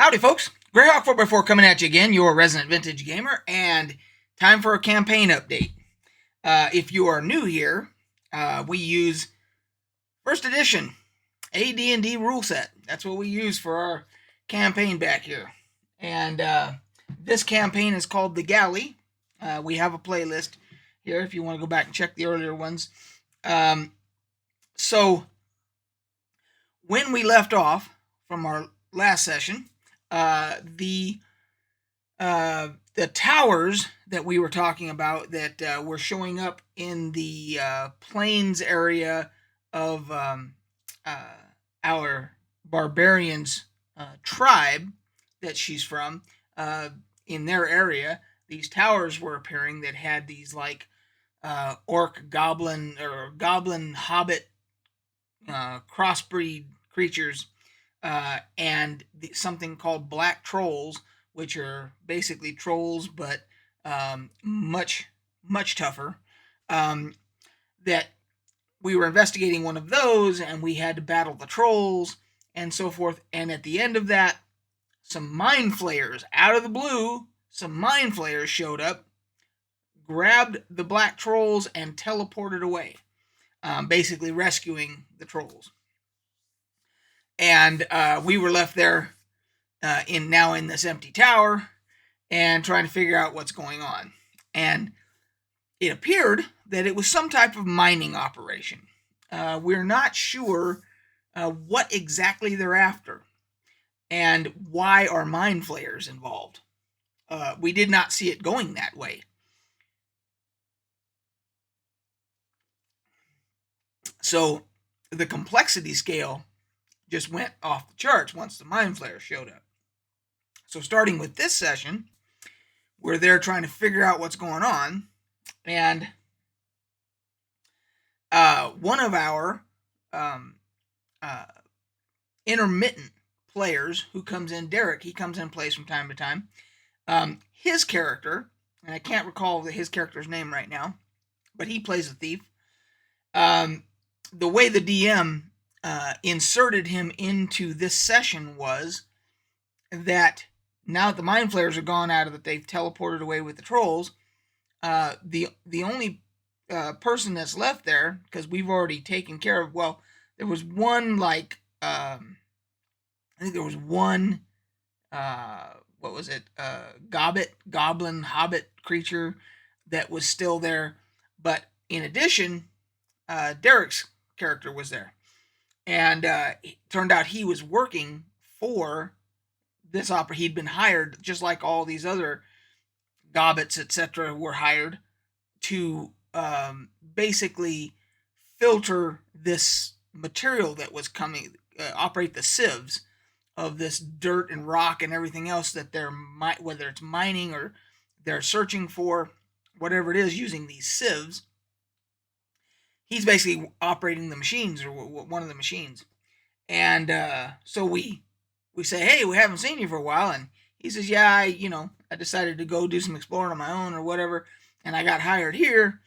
Howdy, folks. Greyhawk 4x4 coming at you again, your resident vintage gamer, and time for a campaign update. If you are new here, we use first edition AD&D rule set. That's what we use for our campaign back here. And this campaign is called The Galley. We have a playlist here if you want to go back and check the earlier ones. So when we left off from our last session, the towers that we were talking about that were showing up in the plains area of our barbarians tribe that she's from, in their area, these towers were appearing that had these like orc goblin or goblin hobbit crossbreed creatures, and something called black trolls, which are basically trolls but much tougher. That we were investigating one of those, and we had to battle the trolls and so forth. And at the end of that, some mind flayers out of the blue, showed up, grabbed the black trolls, and teleported away, basically rescuing the trolls. And we were left there in this empty tower and trying to figure out what's going on. And it appeared that it was some type of mining operation. We're not sure what exactly they're after and why are mind flayers involved. We did not see it going that way. So the complexity scale just went off the charts once the mind flayer showed up. So starting with this session, we're there trying to figure out what's going on, and one of our intermittent players who comes in, Derek, he comes in and plays from time to time. His character, and I can't recall his character's name right now, but he plays a thief. The way the DM inserted him into this session was that now that the mind flayers are gone out of it, they've teleported away with the trolls. The only person that's left there, because we've already taken care of, well, there was one I think there was one goblin hobbit creature that was still there, but in addition, Derek's character was there. And it turned out he was working for this opera. He'd been hired, just like all these other gobbets, etc., were hired to basically filter this material that was coming, operate the sieves of this dirt and rock and everything else that they're, whether it's mining or they're searching for, whatever it is, using these sieves. He's basically operating the machines, or one of the machines. And so we say, hey, we haven't seen you for a while. And he says, yeah, I decided to go do some exploring on my own or whatever, and I got hired here.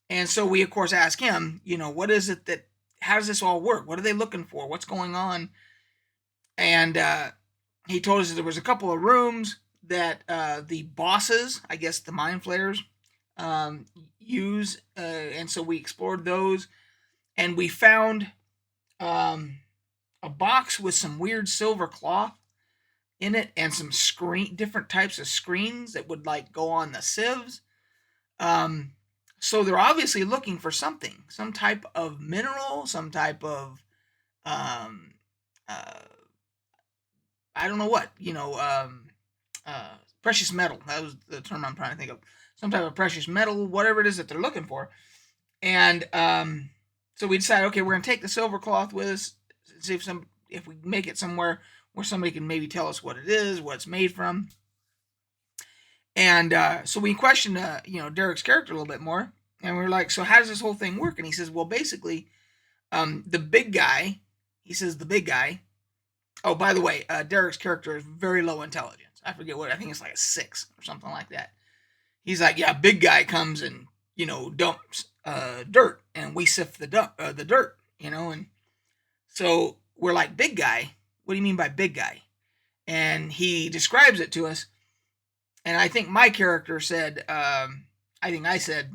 And so we, of course, ask him, what is it that, how does this all work? What are they looking for? What's going on? And he told us that there was a couple of rooms that the bosses, I guess the mind flayers, use, and so we explored those, and we found a box with some weird silver cloth in it and some different types of screens that would like go on the sieves. So they're obviously looking for something, some type of mineral, some type of I don't know what, precious metal. That was the term I'm trying to think of. Some type of precious metal, whatever it is that they're looking for. And so we decided, okay, we're going to take the silver cloth with us, see if we make it somewhere where somebody can maybe tell us what it is, what it's made from. And so we questioned, Derek's character a little bit more. And we were like, so how does this whole thing work? And he says, well, basically, the big guy, oh, by the way, Derek's character is very low intelligence. I forget what, I think it's like a 6 or something like that. He's like, yeah, big guy comes and, dumps dirt, and we sift the dirt, and so we're like, big guy? What do you mean by big guy? and he describes it to us. And I think my character said, I said,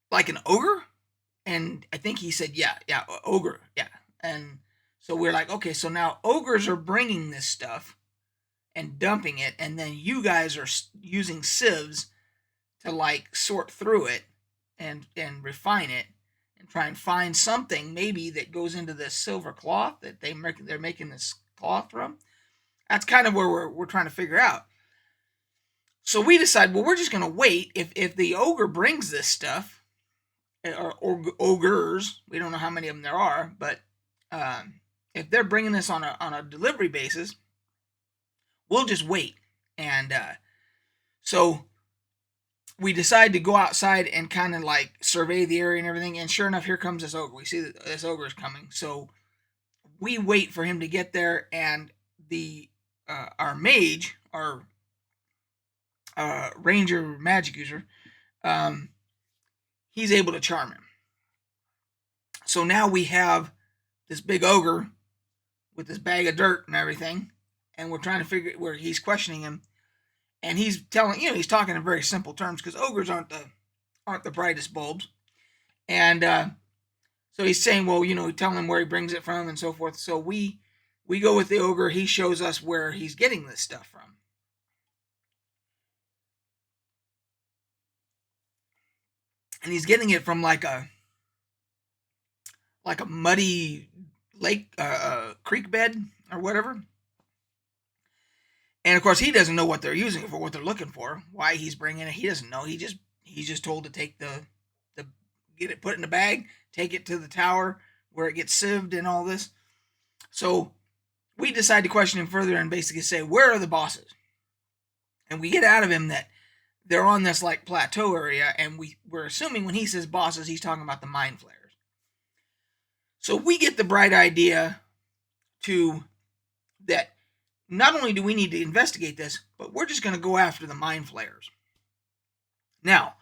like an ogre? And I think he said, yeah, ogre, yeah. And so we're like, okay, so now ogres are bringing this stuff and dumping it, and then you guys are using sieves to like sort through it and refine it and try and find something maybe that goes into this silver cloth that they're making this cloth from. That's kind of where we're trying to figure out. So we decide, well, we're just going to wait. If the ogre brings this stuff, or ogres, we don't know how many of them there are, but if they're bringing this on a delivery basis, we'll just wait. And so we decide to go outside and kind of like survey the area and everything. And sure enough, here comes this ogre. We see that this ogre is coming. So we wait for him to get there, and our mage, our ranger magic user, he's able to charm him. So now we have this big ogre with this bag of dirt and everything, and we're trying to figure where he's questioning him, and he's telling, he's talking in very simple terms because ogres aren't the brightest bulbs, and so he's saying, well, telling him where he brings it from and so forth. So we go with the ogre. He shows us where he's getting this stuff from. And he's getting it from like a muddy lake, creek bed or whatever. And of course, he doesn't know what they're using it for, what they're looking for, why he's bringing it. He doesn't know. He's just told to take get it put in a bag, take it to the tower where it gets sieved and all this. So we decide to question him further and basically say, where are the bosses? And we get out of him that they're on this like plateau area, and we're assuming when he says bosses, he's talking about the mind flayers. So we get the bright idea that not only do we need to investigate this, but we're just going to go after the mind flayers. Now,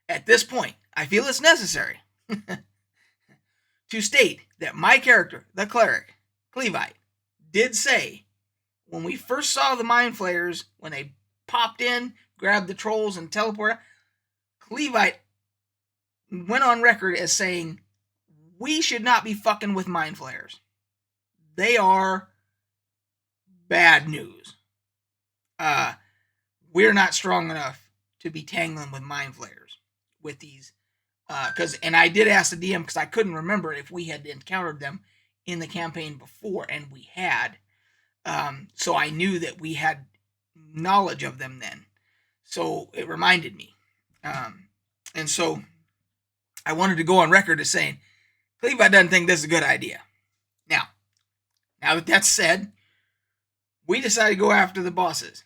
at this point, I feel it's necessary to state that my character, the cleric, Clevite, did say when we first saw the mind flayers, when they popped in, grabbed the trolls, and teleported, Clevite went on record as saying, we should not be fucking with mind flayers. They are bad news. We're not strong enough to be tangling with mind flayers with these. And I did ask the DM because I couldn't remember if we had encountered them in the campaign before, and we had. So I knew that we had knowledge of them then. So it reminded me. And so I wanted to go on record as saying, Clevite doesn't think this is a good idea. Now that that's said, we decided to go after the bosses.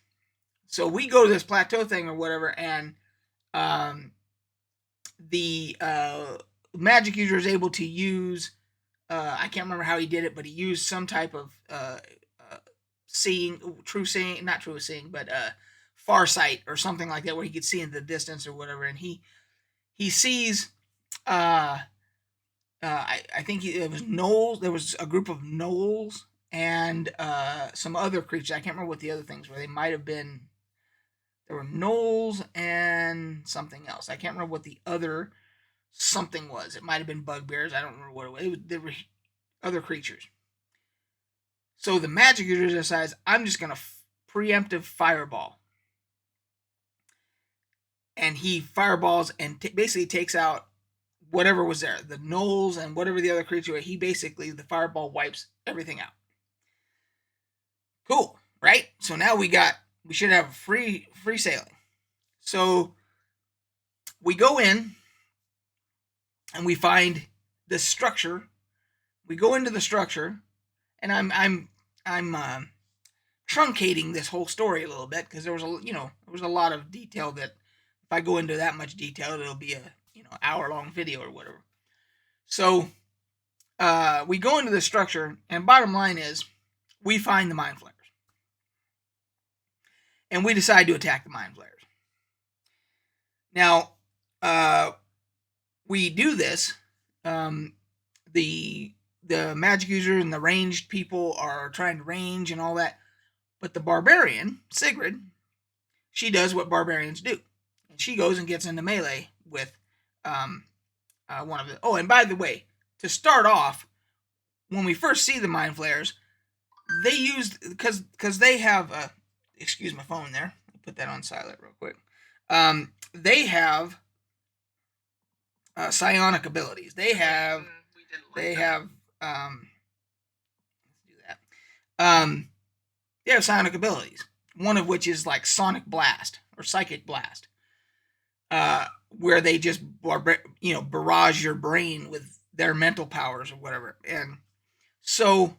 So we go to this plateau thing or whatever, and the magic user is able to use, I can't remember how he did it, but he used some type of far sight or something like that, where he could see in the distance or whatever, and he sees, I think it was gnolls. There was a group of gnolls and some other creatures. I can't remember what the other things were. They might have been. There were gnolls and something else. I can't remember what the other something was. It might have been bugbears. I don't remember what it was. There were other creatures. So the magic user decides, I'm just going to preemptive fireball. And he fireballs and basically takes out whatever was there. The gnolls and whatever the other creature was. The fireball wipes everything out. Cool, right? So now we should have free sailing. So we go in and we find this structure. We go into the structure, and I'm truncating this whole story a little bit because there was a lot of detail that if I go into that much detail, it'll be a hour-long video or whatever. So we go into the structure, and bottom line is we find the mind flayers. And we decide to attack the mind flayers. Now, we do this. The magic user and the ranged people are trying to range and all that. But the barbarian, Sigrid, she does what barbarians do. And she goes and gets into melee with one of the... Oh, and by the way, to start off, when we first see the Mind Flayers, they used... Because they have... excuse my phone there. I'll put that on silent real quick. They have psionic abilities. They have... They have... let's do that. They have psionic abilities. One of which is like Sonic Blast or Psychic Blast, where they just barrage your brain with their mental powers or whatever. And so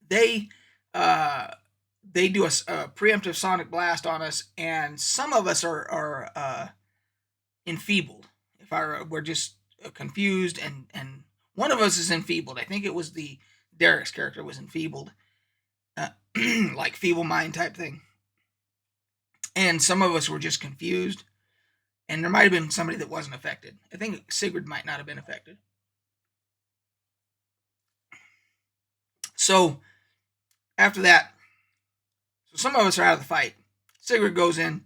they do a preemptive Sonic Blast on us, and some of us are enfeebled. We're just confused, and one of us is enfeebled. I think it was Derek's character was enfeebled. Like feeble mind type thing. And some of us were just confused. And there might have been somebody that wasn't affected. I think Sigrid might not have been affected. So, after that, so some of us are out of the fight. Sigrid goes in,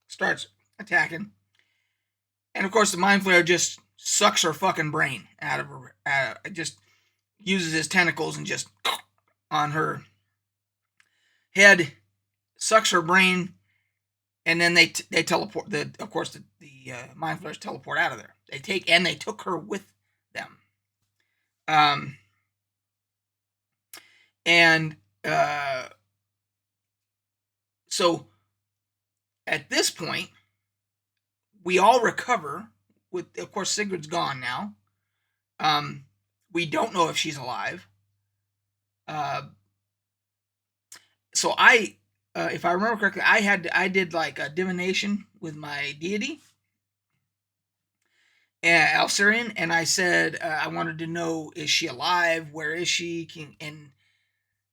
starts attacking. And of course, the Mind Flayer just sucks her fucking brain out of her. Just uses his tentacles and just on her head, sucks her brain, and then they teleport. Of course, the Mind Flayers teleport out of there. They took her with them. So at this point, we all recover. Of course, Sigrid's gone now. We don't know if she's alive. So if I remember correctly, I did like a divination with my deity, Alcerian, and I said I wanted to know, is she alive? Where is she?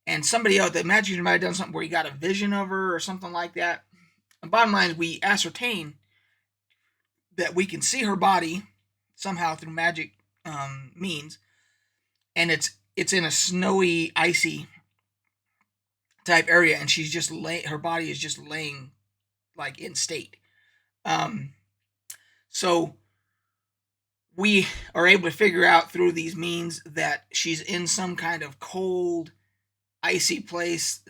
And somebody else, the magician might have done something where he got a vision of her or something like that. And bottom line is, we ascertain that we can see her body somehow through magic means, and it's in a snowy, icy type area, and she's just her body is just laying like in state. So we are able to figure out through these means that she's in some kind of cold, icy place.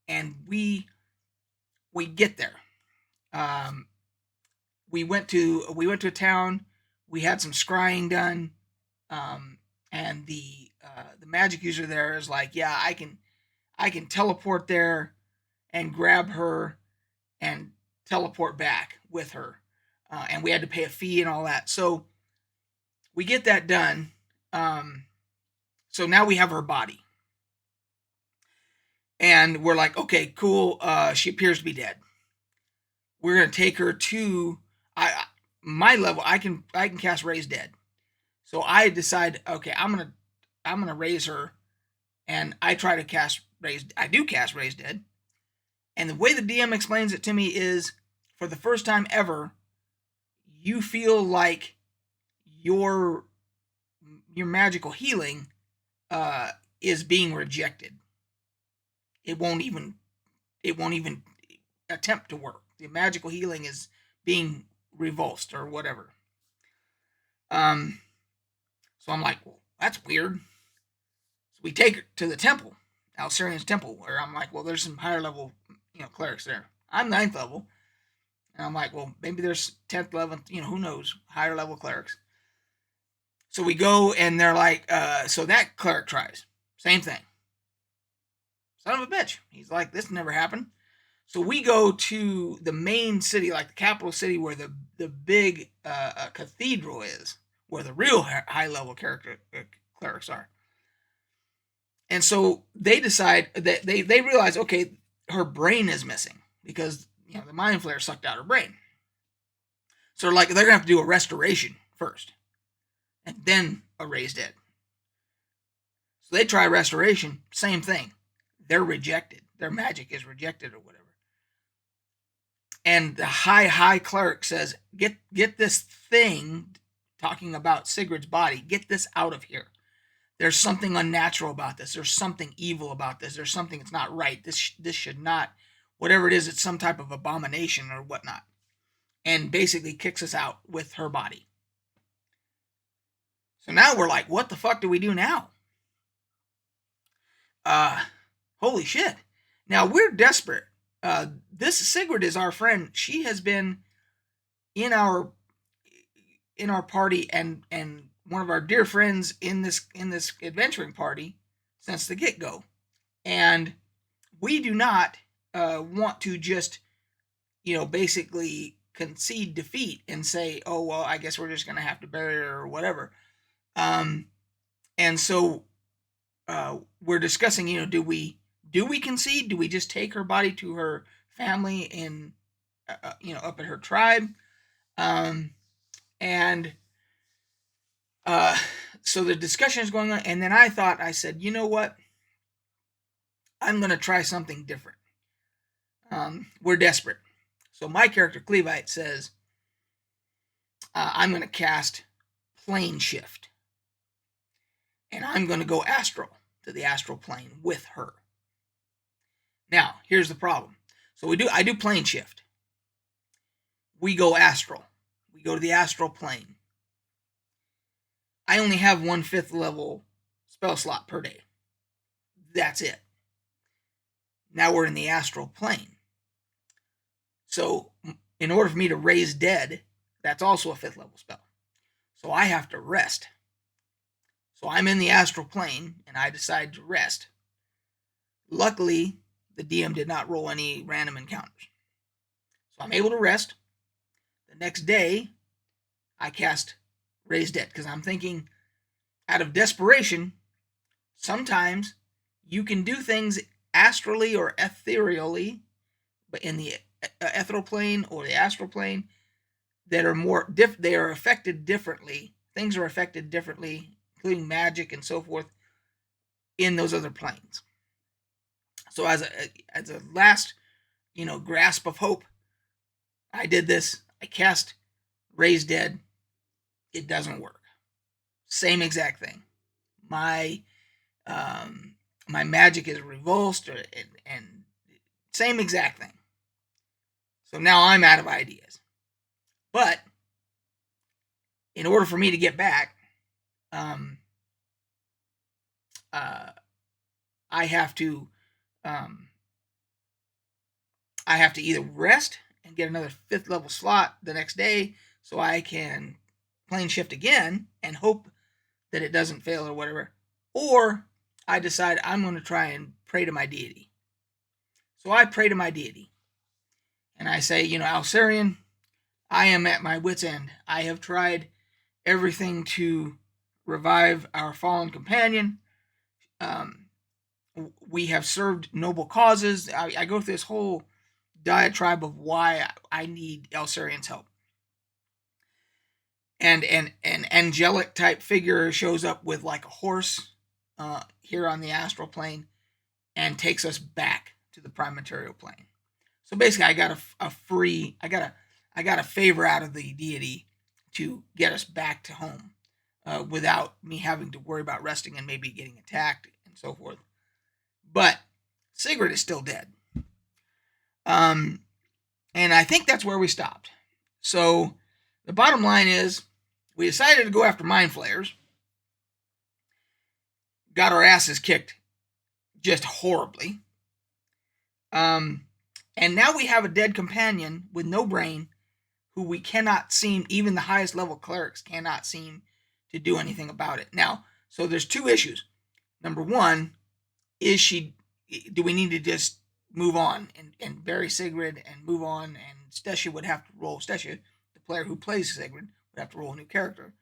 And we get there. We went to a town. We had some scrying done, and the magic user there is like, yeah, I can teleport there and grab her and teleport back with her. And we had to pay a fee and all that. So we get that done. So now we have her body. And we're like, okay, cool. She appears to be dead. We're going to take her to my level. I can cast Raise Dead. So I decide, okay, I'm going to raise her. And I try to cast I do cast Raise Dead. And the way the DM explains it to me is, for the first time ever, you feel like your magical healing is being rejected. It won't even attempt to work. The magical healing is being revulsed or whatever. So I'm like, well, that's weird. So we take her to the temple, Alcerian's temple, where I'm like, well, there's some higher level, clerics there. I'm 9th level. And I'm like, well, maybe there's 10th, 11th, who knows, higher level clerics. So we go, and they're like, so that cleric tries. Same thing. Son of a bitch. He's like, this never happened. So we go to the main city, like the capital city, where the big cathedral is, where the real high-level clerics are. And so they decide that they realize, okay, her brain is missing because the Mind Flayer sucked out her brain. So they're going to have to do a restoration first, and then a Raise Dead. So they try restoration, same thing. They're rejected. Their magic is rejected or whatever. And the high cleric says, get this thing, talking about Sigrid's body, get this out of here. there's something unnatural about this. There's something evil about this. There's something that's not right. This should not, whatever it is, it's some type of abomination or whatnot. And basically kicks us out with her body. So now we're like, what the fuck do we do now? Holy shit. Now we're desperate. This Sigrid is our friend. She has been in our party and one of our dear friends in this adventuring party since the get-go. And we do not want to just, basically concede defeat and say, oh, well, I guess we're just going to have to bury her or whatever. And so we're discussing, do we concede? Do we just take her body to her family in, up at her tribe? So the discussion is going on, and then I said, you know what? I'm going to try something different. We're desperate. So my character, Clevite, says, I'm going to cast plane shift. And I'm going to go astral to the astral plane with her. Now, here's the problem. So I do plane shift. We go astral. We go to the astral plane. I only have 1/5 level spell slot per day. That's it. Now we're in the astral plane. So in order for me to raise dead, that's also a 5th level spell. So I have to rest. So I'm in the astral plane and I decide to rest. Luckily, the DM did not roll any random encounters. So I'm able to rest. The next day, I cast Raise Dead because I'm thinking, out of desperation, sometimes you can do things astrally or ethereally, but in the ethereal plane or the astral plane that are they are affected differently. Things are affected differently, including magic and so forth, in those other planes. So as a last, grasp of hope, I did this. I cast Raise Dead. It doesn't work. Same exact thing. My magic is revulsed, and same exact thing. So now I'm out of ideas. But in order for me to get back, I have to either rest and get another 5th level slot the next day so I can plane shift again and hope that it doesn't fail or whatever, or I decide I'm going to try and pray to my deity. So I pray to my deity and I say, Alcerian, I am at my wit's end. I have tried everything to revive our fallen companion. We have served noble causes. I go through this whole diatribe of why I need Alcerian's help. And an angelic type figure shows up with like a horse here on the astral plane and takes us back to the prime material plane. So basically, I got I got a favor out of the deity to get us back to home without me having to worry about resting and maybe getting attacked and so forth. But Sigrid is still dead. And I think that's where we stopped. So the bottom line is we decided to go after mind flayers. Got our asses kicked just horribly. And now we have a dead companion with no brain who we cannot seem, even the highest level clerics cannot seem to do anything about it. Now, so there's 2 issues. Number 1, do we need to just move on and bury Sigrid and move on? And Stasha would have to roll, the player who plays Sigrid, would have to roll a new character.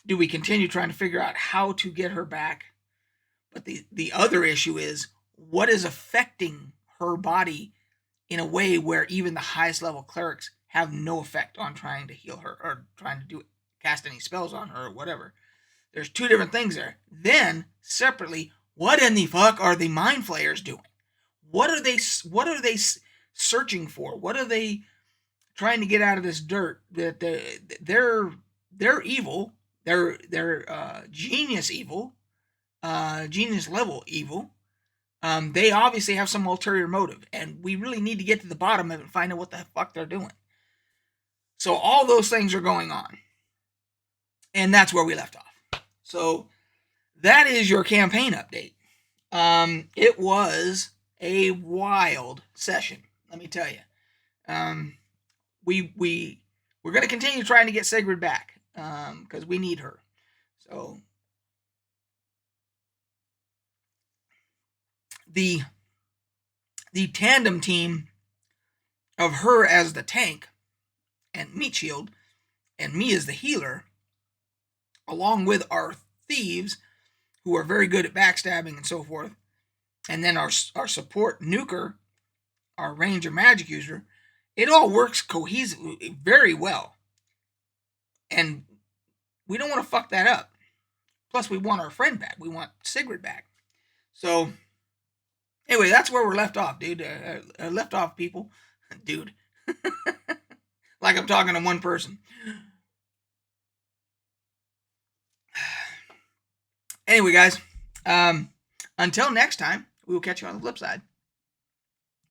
Do we continue trying to figure out how to get her back? But the other issue is, what is affecting her body in a way where even the highest level clerics have no effect on trying to heal her or trying to cast any spells on her or whatever? There's 2 different things there. Then, separately, what in the fuck are the mind flayers doing? What are they searching for? What are they trying to get out of this dirt? That they're evil. They're genius evil. genius level evil, they obviously have some ulterior motive, and we really need to get to the bottom of it and find out what the fuck they're doing. So all those things are going on, and that's where we left off. So that is your campaign update. It was a wild session, let me tell you. We're going to continue trying to get Sigrid back, because we need her. So the tandem team of her as the tank and meat shield and me as the healer, along with our thieves who are very good at backstabbing and so forth, and then our support nuker, our ranger magic user, it all works cohesively very well, and we don't want to fuck that up. Plus we want our friend back, we want Sigrid back. So anyway, that's where we're left off, dude. Left off, people. Dude. Like I'm talking to one person. Anyway, guys, until next time, we will catch you on the flip side.